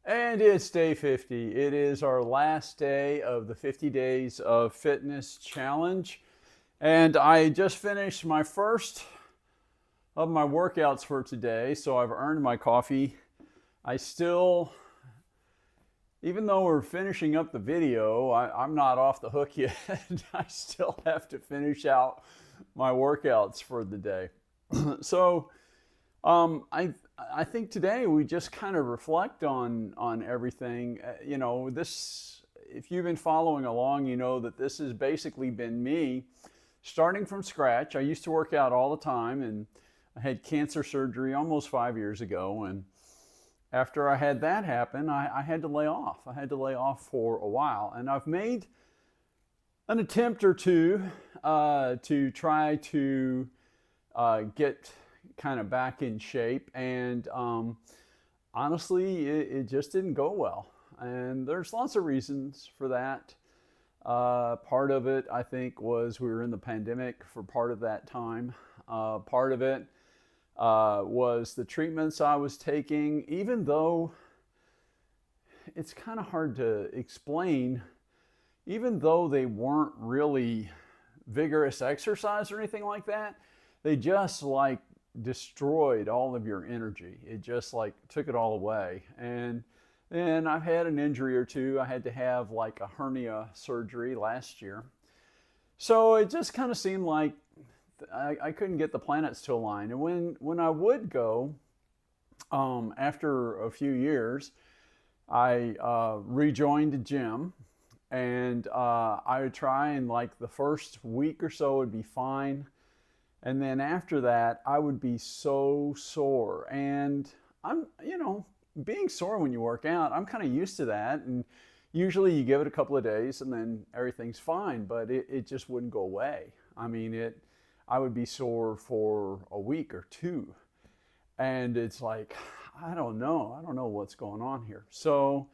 And it's day 50. It is our last day of the 50 Days of Fitness Challenge. And I just finished my first of my workouts for today. So I've earned my coffee. I still, even though we're finishing up the video, I'm not off the hook yet. I still have to finish out my workouts for the day. So I think today we just kind of reflect on everything. This, if you've been following along, you know that this has basically been me starting from scratch. I used to work out all the time, and I had cancer surgery almost 5 years ago. And after I had that happen, I had to lay off. I had to lay off for a while, and I've made an attempt or two to try to get kind of back in shape. And honestly, it just didn't go well. And there's lots of reasons for that. Part of it, I think, was we were in the pandemic for part of that time. Part of it was the treatments I was taking, even though it's kind of hard to explain, even though they weren't really vigorous exercise or anything like that, they just like destroyed all of your energy. It just like took it all away. And then I've had an injury or two. I had to have like a hernia surgery last year. So it just kind of seemed like I couldn't get the planets to align. And when I would go, after a few years, I rejoined the gym, and I would try, and like the first week or so would be fine. And then after that, I would be so sore. And being sore when you work out, I'm kind of used to that. And usually you give it a couple of days and then everything's fine, but it just wouldn't go away. I mean, I would be sore for a week or two. And it's like, I don't know. I don't know what's going on here. So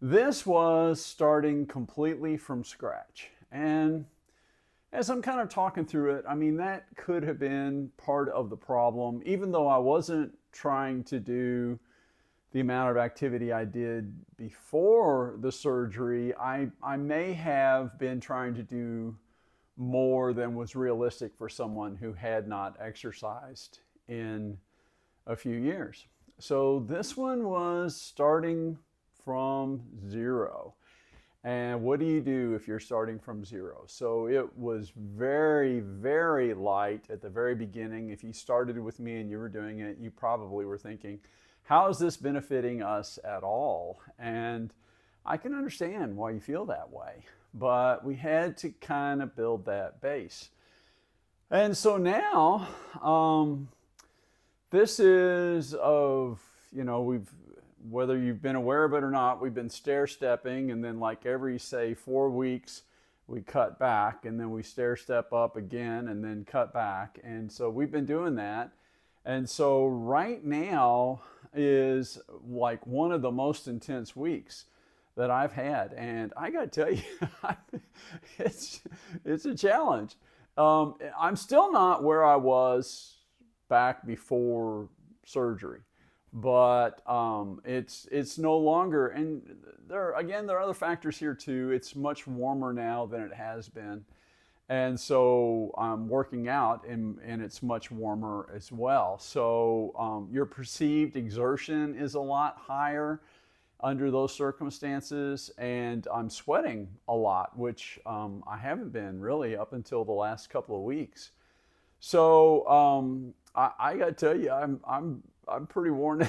this was starting completely from scratch. And as I'm kind of talking through it, I mean, that could have been part of the problem. Even though I wasn't trying to do the amount of activity I did before the surgery, I may have been trying to do more than was realistic for someone who had not exercised in a few years. So this one was starting from zero. And what do you do if you're starting from zero? So it was very, very light at the very beginning. If you started with me and you were doing it, you probably were thinking, how is this benefiting us at all? And I can understand why you feel that way, but we had to kind of build that base. And so now, this is of, we've, whether you've been aware of it or not, we've been stair stepping, and then like every, say, 4 weeks, we cut back, and then we stair step up again, and then cut back. And so we've been doing that. And so right now is like one of the most intense weeks that I've had. And I got to tell you, it's, it's a challenge. I'm still not where I was back before surgery, but it's no longer. And there are other factors here too. It's much warmer now than it has been, and so I'm working out, and it's much warmer as well. So your perceived exertion is a lot higher under those circumstances, and I'm sweating a lot, which I haven't been really up until the last couple of weeks. So I got to tell you, I'm pretty worn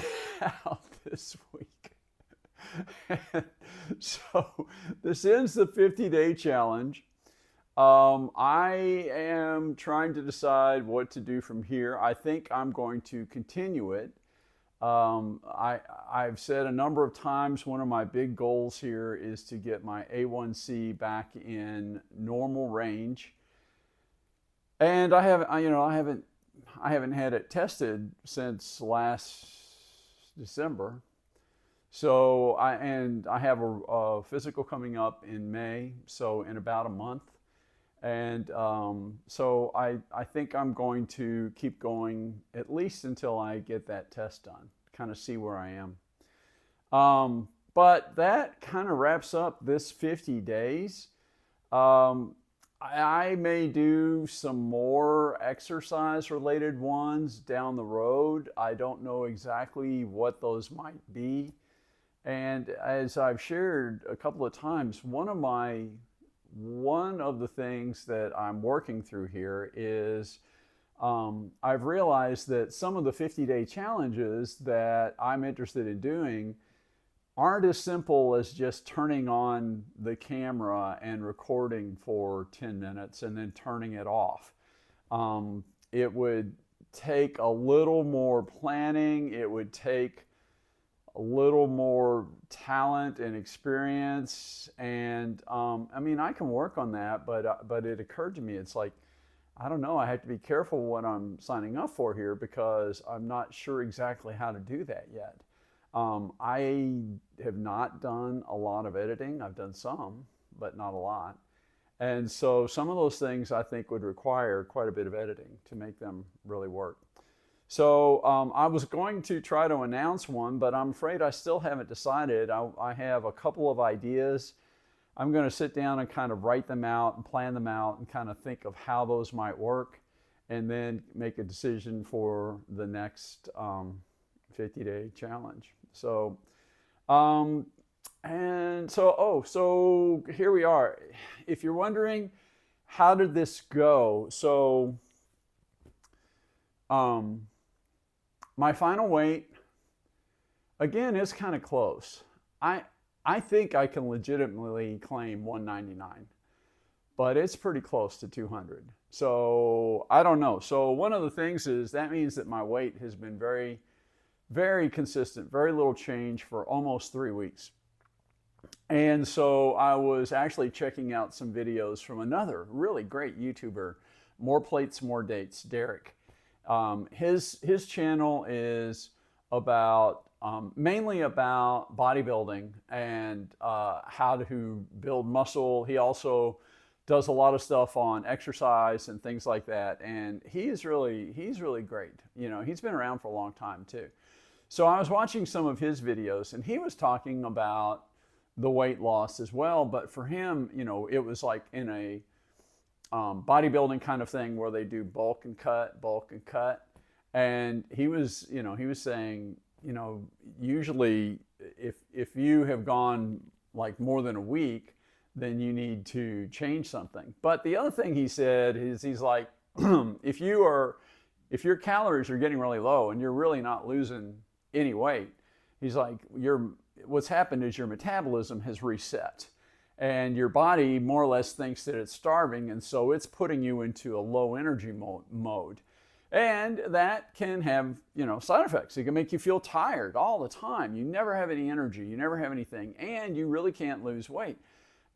out this week. So this ends the 50-day challenge. I am trying to decide what to do from here. I think I'm going to continue it. I've said a number of times one of my big goals here is to get my A1C back in normal range, and I haven't had it tested since last December. So I have a physical coming up in May, so in about a month. And so I think I'm going to keep going at least until I get that test done, kind of see where I am. But that kind of wraps up this 50 days. Um, I may do some more exercise related ones down the road. I don't know exactly what those might be. And as I've shared a couple of times, one of the things that I'm working through here is I've realized that some of the 50-day challenges that I'm interested in doing aren't as simple as just turning on the camera and recording for 10 minutes and then turning it off. It would take a little more planning. It would take a little more talent and experience. And I mean, I can work on that, but it occurred to me, it's like, I don't know, I have to be careful what I'm signing up for here because I'm not sure exactly how to do that yet. I have not done a lot of editing. I've done some, but not a lot. And so some of those things I think would require quite a bit of editing to make them really work. So I was going to try to announce one, but I'm afraid I still haven't decided. I have a couple of ideas. I'm going to sit down and kind of write them out and plan them out and kind of think of how those might work and then make a decision for the next 50-day challenge. So, so here we are. If you're wondering, how did this go? So, my final weight, again, is kind of close. I think I can legitimately claim 199, but it's pretty close to 200. So I don't know. So one of the things is that means that my weight has been very, very consistent, very little change for almost 3 weeks. And so I was actually checking out some videos from another really great YouTuber, More Plates, More Dates, Derek. His channel is about mainly about bodybuilding and how to build muscle. He also does a lot of stuff on exercise and things like that. And he's really great. You know, he's been around for a long time too. So I was watching some of his videos and he was talking about the weight loss as well. But for him, you know, it was like in a bodybuilding kind of thing where they do bulk and cut. And he was saying, you know, usually if you have gone like more than a week, then you need to change something. But the other thing he said is he's like, if your calories are getting really low and you're really not losing any weight, he's like, what's happened is your metabolism has reset and your body more or less thinks that it's starving, and so it's putting you into a low energy mode. And that can have, you know, side effects. It can make you feel tired all the time. You never have any energy, you never have anything, and you really can't lose weight.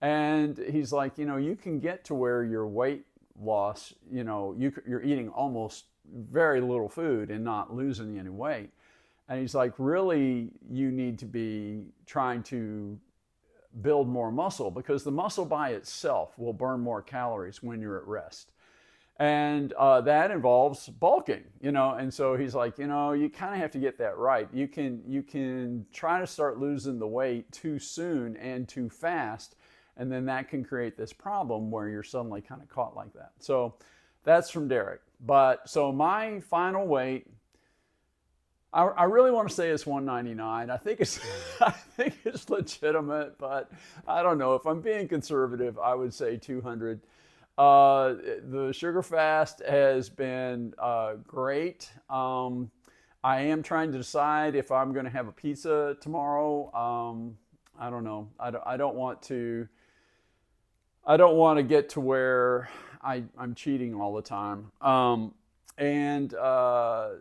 And he's like, you know, you can get to where your weight loss, you know, you're eating almost very little food and not losing any weight. And he's like, really, you need to be trying to build more muscle because the muscle by itself will burn more calories when you're at rest. And that involves bulking, you know. And so he's like, you know, you kind of have to get that right. You can try to start losing the weight too soon and too fast, and then that can create this problem where you're suddenly kind of caught like that. So that's from Derek. But so my final weight, I really want to say it's 199. I think it's legitimate, but I don't know. If I'm being conservative, I would say 200. The sugar fast has been great. I am trying to decide if I'm going to have a pizza tomorrow. I don't know. I don't want to get to where I'm cheating all the time.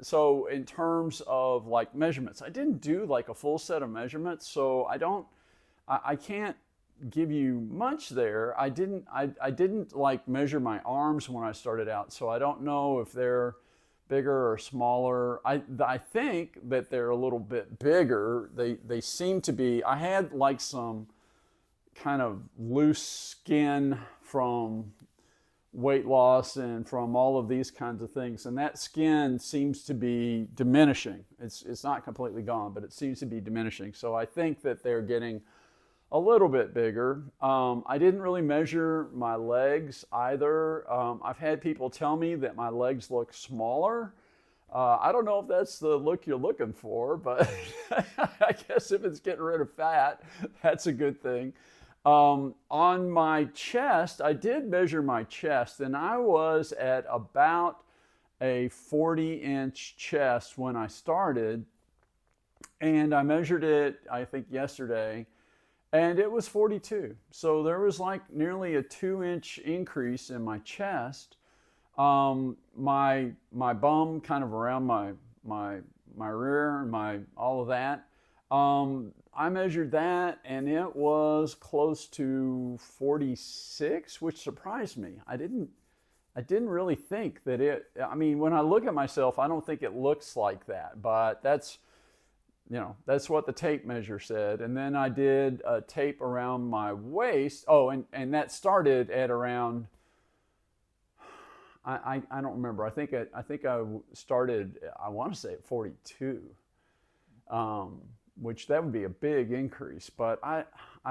So in terms of like measurements, I didn't do like a full set of measurements, so I can't give you much there. I didn't like measure my arms when I started out, so I don't know if they're bigger or smaller. I think that they're a little bit bigger. They seem to be. I had like some kind of loose skin from weight loss and from all of these kinds of things. And that skin seems to be diminishing. It's not completely gone, but it seems to be diminishing. So I think that they're getting a little bit bigger. I didn't really measure my legs either. I've had people tell me that my legs look smaller. I don't know if that's the look you're looking for, but I guess if it's getting rid of fat, that's a good thing. On my chest, I did measure my chest, and I was at about a 40-inch chest when I started, and I measured it, I think, yesterday, and it was 42. So there was like nearly a 2-inch increase in my chest. My bum, kind of around my rear and my all of that. I measured that, and it was close to 46, which surprised me. I didn't really think that it. I mean, when I look at myself, I don't think it looks like that, but that's what the tape measure said. And then I did a tape around my waist. Oh, and that started at around. I don't remember. I think I started. I want to say at 42. Which that would be a big increase, but I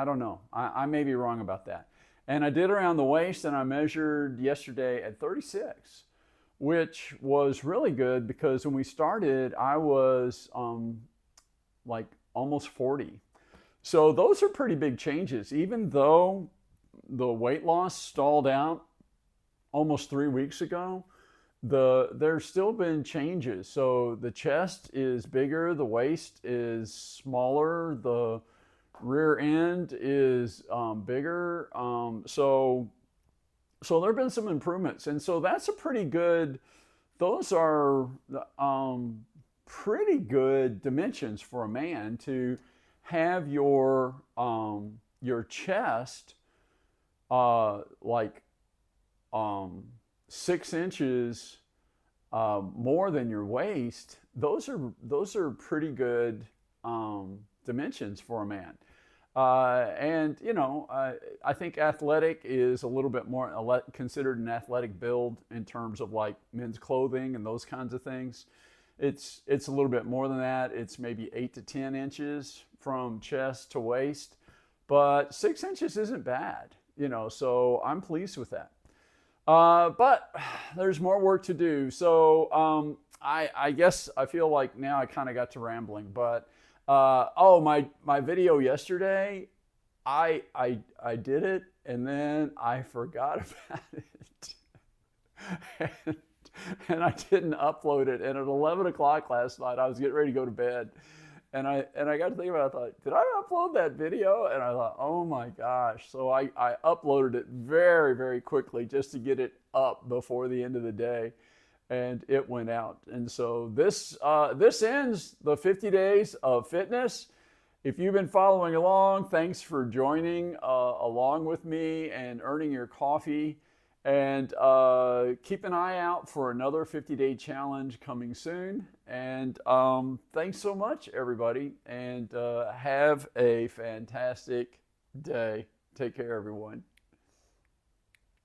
don't know. I may be wrong about that. And I did around the waist, and I measured yesterday at 36, which was really good because when we started, I was like almost 40. So those are pretty big changes, even though the weight loss stalled out almost 3 weeks ago. There's still been changes. So the chest is bigger, the waist is smaller, the rear end is bigger. So there have been some improvements, and so that's a pretty good. Those are pretty good dimensions for a man to have your chest like 6 inches more than your waist. Those are pretty good dimensions for a man. And I think athletic is a little bit more considered an athletic build in terms of like men's clothing and those kinds of things. It's a little bit more than that. It's maybe 8 to 10 inches from chest to waist, but 6 inches isn't bad, so I'm pleased with that. But there's more work to do. So I guess I feel like now I kind of got to rambling. But my video yesterday, I did it and then I forgot about it, and I didn't upload it. And at 11 o'clock last night, I was getting ready to go to bed. And I got to think about it. I thought, did I upload that video? And I thought, oh my gosh. So I uploaded it very, very quickly just to get it up before the end of the day. And it went out. And so this ends the 50 days of fitness. If you've been following along, thanks for joining along with me and earning your coffee. And keep an eye out for another 50-day challenge coming soon. And thanks so much, everybody. And have a fantastic day. Take care, everyone.